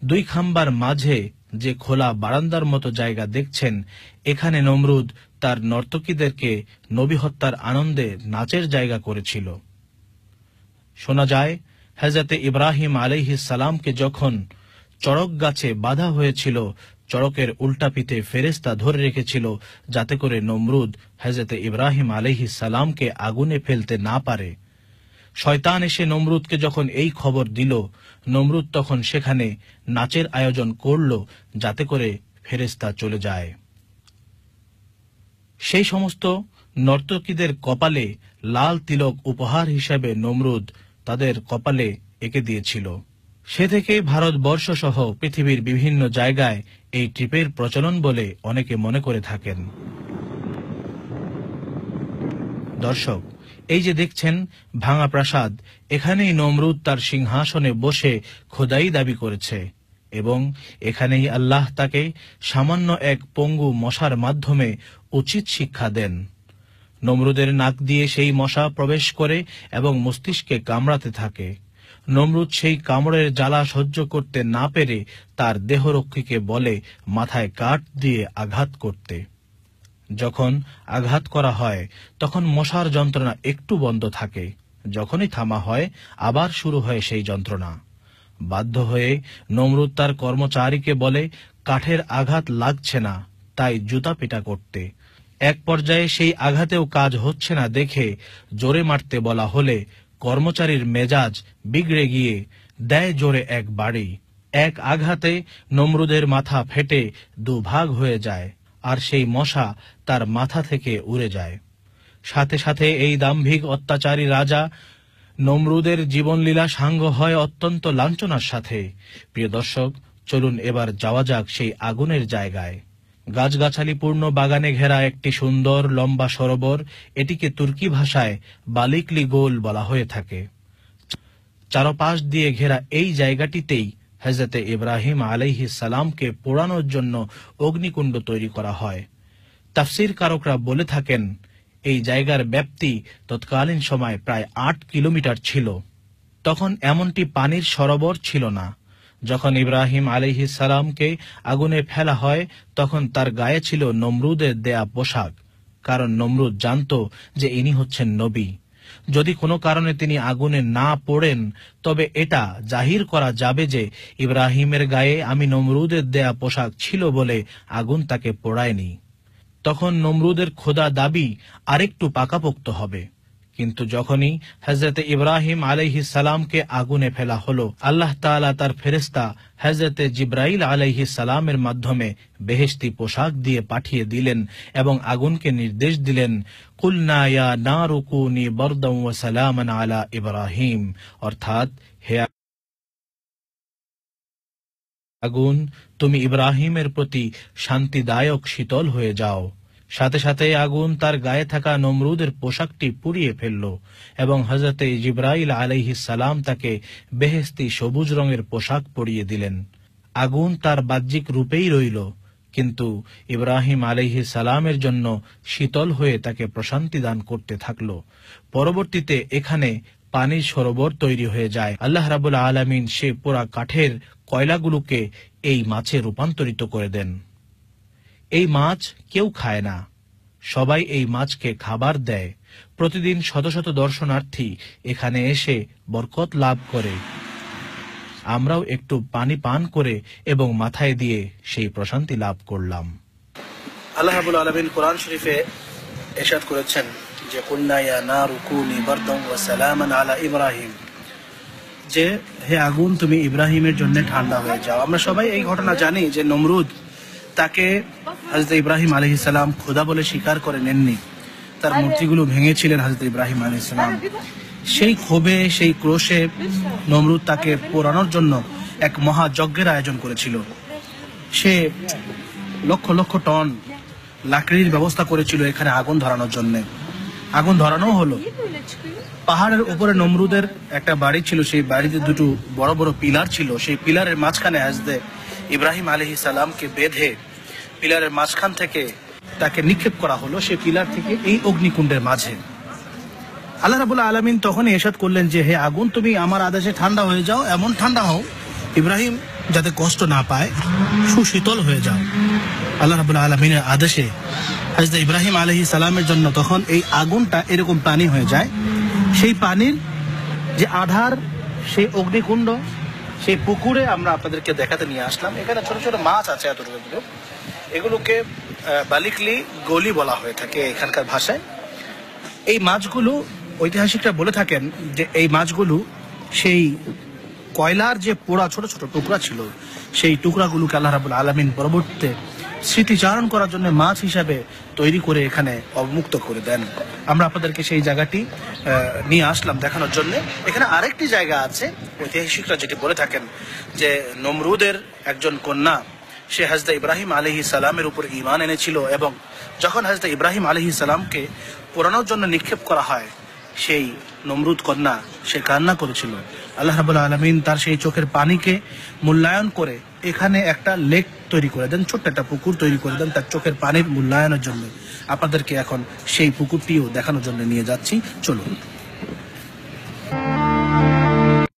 দুই খাম্বার মাঝে যে খোলা বারান্দার মতো জায়গা দেখছেন, এখানে নমরুদ তার নর্তকীদেরকে নবী হত্যার আনন্দে নাচের জায়গা করেছিল। শোনা যায়, হযরতে ইব্রাহিম আলাইহিস সালামকে যখন চড়ক গাছে বাঁধা হয়েছিল, চড়কের উল্টা পিঠে ফেরেশতা ধরে রেখেছিল যাতে করে নমরুদ হযরতে ইব্রাহিম আলাইহিস সালামকে আগুনে ফেলতে না পারে। শয়তান এসে নমরুদকে যখন এই খবর দিল, নমরুদ তখন সেখানে নাচের আয়োজন করল যাতে করে ফেরেশতা চলে যায়। সেই সমস্ত নর্তকীদের কপালে লাল তিলক উপহার হিসেবে নমরুদ তাদের কপালে এঁকে দিয়েছিল। সে থেকে ভারতবর্ষ সহ পৃথিবীর বিভিন্ন জায়গায় এই ট্রিপের প্রচলন বলে অনেকে মনে করে থাকেন। দর্শক, এই যে দেখছেন ভাঙা প্রাসাদ, এখানেই নমরুদ তার সিংহাসনে বসে খোদাই দাবি করেছে এবং এখানেই আল্লাহ তাকে সামান্য এক পঙ্গু মশার মাধ্যমে উচিত শিক্ষা দেন। নমরুদের নাক দিয়ে সেই মশা প্রবেশ করে এবং মস্তিষ্কে কামড়াতে থাকে। নমরুদ সেই কামড়ের জ্বালা সহ্য করতে না পেরে তার দেহরক্ষীকে বলে মাথায় কাঠ দিয়ে আঘাত করতে। যখন আঘাত করা হয় তখন মশার যন্ত্রণা একটু বন্ধ থাকে, যখনই থামা হয় আবার শুরু হয় সেই যন্ত্রণা। বাধ্য হয়ে নমরুদ তার কর্মচারীকে বলে কাঠের আঘাত লাগছে না, তাই জুতা পিটা করতে। এক পর্যায়ে সেই আঘাতেও কাজ হচ্ছে না দেখে জোরে মারতে বলা হলে কর্মচারীর মেজাজ বিগড়ে গিয়ে দেয় জোরে এক বাড়ি। এক আঘাতে নমরুদের মাথা ফেটে দুভাগ হয়ে যায় আর সেই মশা তার মাথা থেকে উড়ে যায়। সাথে সাথে এই দাম্ভিক অত্যাচারী রাজা নমরুদের জীবনলীলা সাঙ্গ হয় অত্যন্ত লাঞ্ছনার সাথে। প্রিয় দর্শক, চলুন এবার যাওয়া যাক সেই আগুনের জায়গায়। গাছগাছালিপূর্ণ বাগানে ঘেরা একটি সুন্দর লম্বা সরোবর, এটিকে তুর্কি ভাষায় বালিকলি গোল বলা হয়ে থাকে। চারপাশ দিয়ে ঘেরা এই জায়গাটিতেই হযরতে ইব্রাহিম আলাইহিস সালামকে পোড়ানোর জন্য অগ্নিকুণ্ড তৈরি করা হয়। তাফসীরকারকরা বলে থাকেন, এই জায়গার ব্যাপ্তি তৎকালীন সময় প্রায় 8 কিলোমিটার ছিল। তখন এমনটি পানির সরোবর ছিল না। যখন ইব্রাহিম আলাইহিস সালামকে আগুনে ফেলা হয় তখন তার গায়ে ছিল নমরুদের দেয়া পোশাক, কারণ নমরুদ জানত যে ইনি হচ্ছেন নবী। যদি কোনো কারণে তিনি আগুনে না পড়েন তবে এটা জাহির করা যাবে যে ইব্রাহিমের গায়ে আমি নমরুদের দেয়া পোশাক ছিল বলে আগুন তাকে পোড়ায়নি। তখন নমরুদের খোদা দাবি আরেকটু পাকাপোক্ত হবে। কিন্তু যখনই হযরতে ইব্রাহিম আলাইহিস সালামকে আগুনে ফেলা হলো, আল্লাহ তাআলা তার ফেরেশতা হযরতে জিবরাইল আলাইহিস সালামের মাধ্যমে বেহেশতি পোশাক দিয়ে পাঠিয়ে দিলেন এবং আগুনকে নির্দেশ দিলেন, কুলনা ইয়া নারু কুনি বারদান ওয়া সালামান আলা ইব্রাহিম, অর্থাৎ হে আগুন, তুমি ইব্রাহিমের প্রতি শান্তিদায়ক শীতল হয়ে যাও। সাথে সাথে আগুন তার গায়ে থাকা নমরুদের পোশাকটি পুড়িয়ে ফেলল এবং হযরতে জিবরাইল আলাইহিস সালাম তাকে বেহেশতি সবুজ রঙের পোশাক পরিয়ে দিলেন। আগুন তার বাহ্যিক রূপেই রইল, কিন্তু ইব্রাহিম আলাইহিস সালামের জন্য শীতল হয়ে তাকে প্রশান্তি দান করতে থাকল। পরবর্তীতে এখানে পানির সরোবর তৈরি হয়ে যায়। আল্লাহ রাব্বুল আলামিন সে পোড়া কাঠের কয়লাগুলোকে এই মাছে রূপান্তরিত করে দেন। এই মাছ কেউ খায় না, সবাই এই মাছকে খাবার দেয়। প্রতিদিন শত শত দর্শনার্থী এখানে এসে বরকত লাভ করে। আমরাও একটু পানি পান করে এবং মাথায় দিয়ে সেই প্রশান্তি লাভ করলাম। আল্লাহ রাব্বুল আলামিন কোরআন শরীফে ইরশাদ করেছেন যে কুলনা ইয়া নারু কুনি বারদান ওয়া সালামান আলা ইব্রাহিম, যে হে আগুন তুমি ইব্রাহিমের জন্য ঠান্ডা হয়ে যাও। আমরা সবাই এই ঘটনা জানি যে নমরুদ তাকে হযরত ইব্রাহিম আলাইহিস সালাম খোদা বলে স্বীকার করে নেননি, তার মূর্তিগুলো ভেঙেছিলেন হযরত ইব্রাহিম আলাইহিস সালাম। সেই ক্ষোভে, সেই ক্রোশে নমরুদ তাকে পোড়ানোর জন্য এক মহাযজ্ঞের আয়োজন করেছিল। সে লক্ষ লক্ষ টন লাকড়ির ব্যবস্থা করেছিল এখানে আগুন ধরানোর জন্য। আগুন ধরানো হলো। পাহাড়ের উপরে নমরুদের একটা বাড়ি ছিল, সেই বাড়িতে দুটো বড় বড় পিলার ছিল। সেই পিলারের মাঝখানে হযরত ইব্রাহিম আলাইহিস সালামকে বেঁধে পিলারের মাঝখান থেকে তাকে নিক্ষেপ করা হলো, সেই পিলার থেকে এই অগ্নিকুণ্ডের মাঝে। আল্লাহ রাব্বুল আলামিন তখনই ইরশাদ করলেন যে হে আগুন তুমি আমার আদেশে ঠান্ডা হয়ে যাও, এমন ঠান্ডা হও ইব্রাহিম যাতে কষ্ট না পায়, সুশীতল হয়ে যাও। আল্লাহ রাব্বুল আলামিনের আদেশে হযরত ইব্রাহিম আলাইহিস সালামের জন্য তখন এই আগুনটা এরকম পানি হয়ে যায়। সেই পানির যে আধার, সেই অগ্নিকুণ্ড, সেই পুকুরে আমরা আপনাদেরকে দেখাতে নিয়ে আসলাম। এখানে ছোট ছোট মাছ আছে এতটুকু, এগুলোকে বালিকলি গলি বলা হয়ে থাকে এখানকার ভাষায়। এই মাছগুলো ঐতিহাসিকরা বলে থাকেন যে এই মাছগুলো সেই কয়লার যে পোড়া ছোট ছোট টুকরা ছিল, সেই টুকরাগুলোকে আল্লাহ রাব্বুল আলামিন পরবর্তীতে স্মৃতিচারণ করার জন্য মাছ হিসাবে তৈরি করে এখানে অবমুক্ত করে দেন। আমরা আপনাদেরকে সেই জায়গাটি নিয়ে আসলাম দেখানোর জন্য। এখানে আরেকটি জায়গা আছে, ঐতিহাসিকরা যেটি বলে থাকেন যে নমরুদের একজন কন্যা, সে হযরত ইব্রাহিম আলাইহিস সালামের উপর ঈমান এনেছিল এবং যখন হযরত ইব্রাহিম আলাইহিস সালামকে পোড়ানোর জন্য নিক্ষেপ করা হয়, সেই নমরুদ কন্যা সে কান্না করেছিল। আল্লাহ রাব্বুল আলামিন তার সেই চোখের পানিকে মূল্যায়ন করে এখানে একটা লেক তৈরি করে দেন, ছোট্ট একটা পুকুর তৈরি করে দেন তার চোখের পানির মূল্যায়নের জন্য। আপনাদেরকে এখন সেই পুকুরটিও দেখানোর জন্য নিয়ে যাচ্ছি, চলুন।